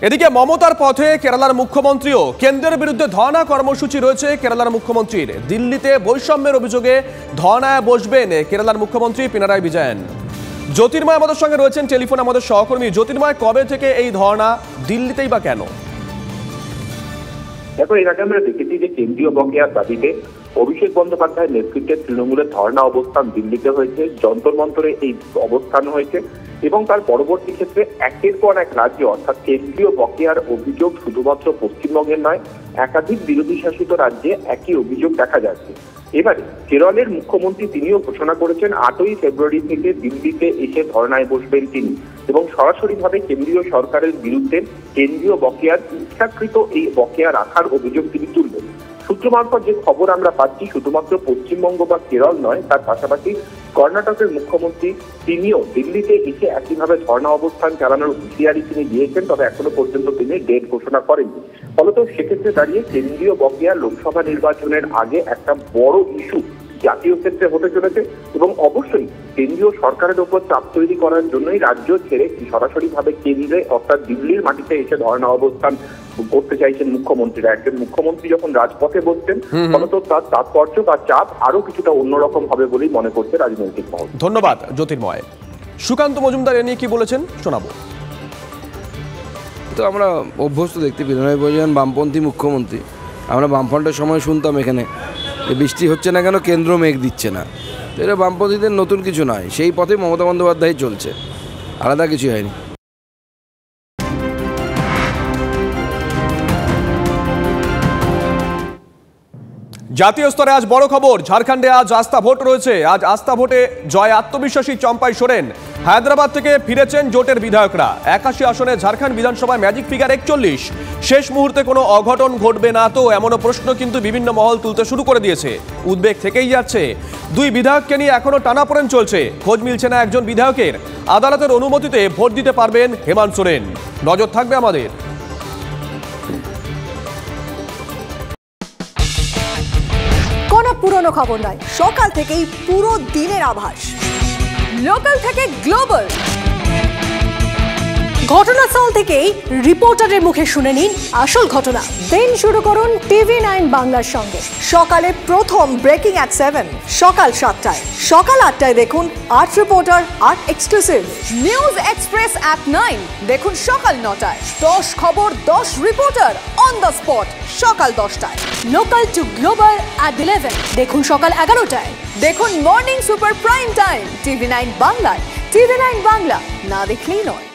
এদিকে মমতার পথে কেরালার মুখ্যমন্ত্রীও। কেন্দ্রের বিরুদ্ধে ধর্ণা কর্মসূচি রয়েছে কেরালার মুখ্যমন্ত্রীর। দিল্লিতে বৈষম্যের অভিযোগে ধর্ণায় বসবেন কেরালার মুখ্যমন্ত্রী পিনারাই বিজয়ন। জ্যোতির্ময় আমাদের সঙ্গে রয়েছেন টেলিফোনে আমাদের সহকর্মী। জ্যোতির্ময়, কবে থেকে এই ধর্ণা, দিল্লিতেই বা কেন? দেখো, এর আগে আমরা দেখেছি যে কেন্দ্রীয় বকেয়ার দাবিতে অভিষেক বন্দ্যোপাধ্যায়ের নেতৃত্বে তৃণমূলের ধর্ণা অবস্থান দিল্লিতে হয়েছে, যন্তর মন্তরে এই অবস্থান হয়েছে এবং তার পরবর্তী ক্ষেত্রে একের পর এক রাজ্য অর্থাৎ কেন্দ্রীয় বকেয়ার অভিযোগ শুধুমাত্র পশ্চিমবঙ্গের নয়, একাধিক বিরোধী শাসিত রাজ্যে একই অভিযোগ দেখা যাচ্ছে। এবারে কেরলের মুখ্যমন্ত্রী তিনিও ঘোষণা করেছেন 8ই ফেব্রুয়ারি থেকে দিল্লিতে এসে ধর্ণায় বসবেন তিনি এবং সরাসরিভাবে কেন্দ্রীয় সরকারের বিরুদ্ধে কেন্দ্রীয় বকেয়ার ইচ্ছাকৃত এই বকেয়া রাখার অভিযোগ তিনি তুলবেন। সূত্র মারফত যে খবর আমরা পাচ্ছি, শুধুমাত্র পশ্চিমবঙ্গ বা কেরল নয়, তার পাশাপাশি কর্ণাটকের মুখ্যমন্ত্রী তিনিও দিল্লিতে এসে একইভাবে ধর্ণা অবস্থান চালানোর হুঁশিয়ারি তিনি দিয়েছেন, তবে এখনো পর্যন্ত তিনি ডেট ঘোষণা করেননি। ফলত সেক্ষেত্রে দাঁড়িয়ে কেন্দ্রীয় বকেয়া লোকসভা নির্বাচনের আগে একটা বড় ইস্যু জাতীয় ক্ষেত্রে হতে চলেছে এবং অবশ্যই কেন্দ্রীয় সরকারের উপর চাপ তৈরি করার জন্যই রাজ্য ছেড়ে সরাসরিভাবে কেন্দ্রে অর্থাৎ দিল্লির মাটিতে এসে ধর্ণা অবস্থান করতে চাইছেন মুখ্যমন্ত্রীরা। একজন মুখ্যমন্ত্রী যখন রাজপথে বসছেন, ফলত তার তাৎপর্য বা চাপ আরো কিছুটা অন্যরকম হবে বলেই মনে করছে রাজনৈতিক মহল। ধন্যবাদ জ্যোতির্ময়। সুকান্ত মজুমদার এ নিয়ে কি বলেছেন শোনাবো। তো আমরা অভ্যস্ত দেখতে পিনারাই বিজয়ন বামপন্থী মুখ্যমন্ত্রী। আমরা বামফ্রন্টের সময় শুনতাম এখানে যে বৃষ্টি হচ্ছে না কেন, কেন্দ্র মেঘ দিচ্ছে না। তো এটা বামপন্থীদের নতুন কিছু নয়, সেই পথে মমতা বন্দ্যোপাধ্যায় চলছে, আলাদা কিছু হয়নি। জাতীয় স্তরে আজ বড় খবর, ঝাড়খণ্ডে আজ আস্থা ভোট রয়েছে। আজ আস্থা ভোটে জয় আত্মবিশ্বাসী চম্পাই সোরেন। হায়দ্রাবাদ থেকে ফিরেছেন জোটের বিধায়করা। 81 আসনে ঝাড়খণ্ড বিধানসভায় ম্যাজিক ফিগার 41। শেষ মুহূর্তে কোনো অঘটন ঘটবে না তো, এমনও প্রশ্ন কিন্তু বিভিন্ন মহল তুলতে শুরু করে দিয়েছে। উদ্বেগ থেকেই যাচ্ছে। দুই বিধায়ককে নিয়ে এখনো টানাপোড়েন চলছে। খোঁজ মিলছে না একজন বিধায়কের। আদালতের অনুমতিতে ভোট দিতে পারবেন হেমন্ত সোরেন। নজর থাকবে আমাদের। কোনো পুরনো খবর নয়, সকাল থেকেই পুরো দিনের আভাস। লোকাল থেকে গ্লোবাল, ঘটনাস্থল থেকেই রিপোর্টারের মুখে শুনে নিন আসল ঘটনা। দিন শুরু করুন TV9 বাংলার সঙ্গে। সকালে প্রথম ব্রেকিং অ্যাট 7, সকাল 7টায়, সকাল 8টায় দেখুন 8 reporter 8 exclusive. News express at 9 দেখুন সকাল 9টায়। 10 খবর 10 রিপোর্টার অন দ্য স্পট সকাল 10টায়। লোকাল টু গ্লোবাল অ্যাট 11 দেখুন সকাল 11টায়। দেখুন morning super prime time TV9 বাংলায়। TV9 বাংলা না দেখলেই নয়।